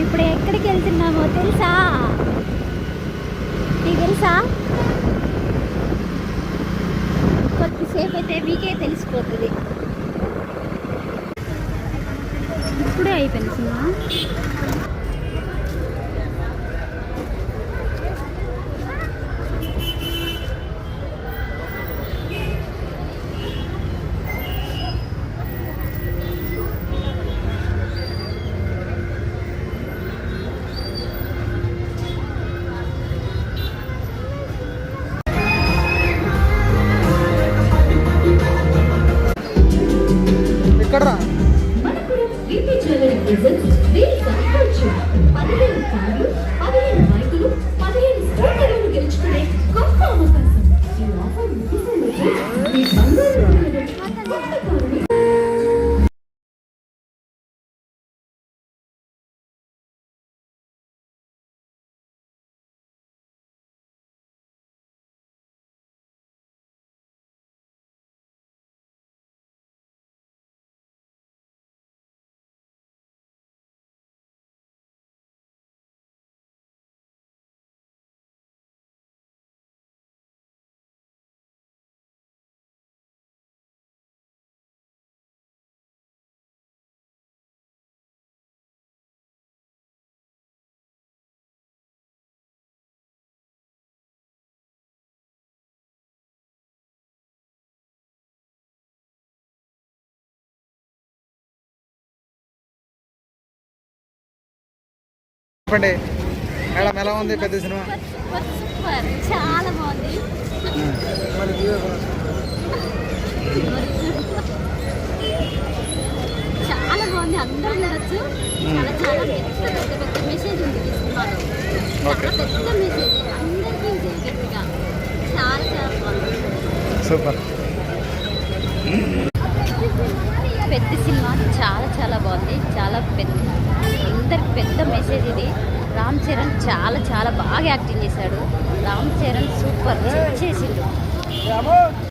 ఇప్పుడు ఎక్కడికి వెళ్తున్నామో తెలుసా? నీకు తెలుసా? కొద్దిసేపు అయితే మీకే తెలిసిపోతుంది. ఇప్పుడే అయిపోయింది సినిమా. ఎక్కడరా గెలుచుకునే గొప్ప అవకాశం. ఈ ఆఫర్ మీ బంగారు చెప్పండి మేడం, ఎలా ఉంది పెద్ద సినిమా? సూపర్, చాలా బాగుంది. చాలా బాగుంది, అందరూ చూడొచ్చు. చాలా చాలా పెద్ద మెసేజ్ ఉంది ఈ సినిమాలో. చాలా పెద్ద మెసేజ్, అందరికీ గట్టిగా. చాలా చాలా బాగుంది. సూపర్. పెద్ద సినిమా, చాలా చాలా బాగుంది. చాలా పెద్ద, అందరికి పెద్ద మెసేజ్ ఇది. రామ్ చరణ్ చాలా చాలా బాగా యాక్టింగ్ చేశాడు. రామ్ చరణ్ సూపర్ చేసిండు.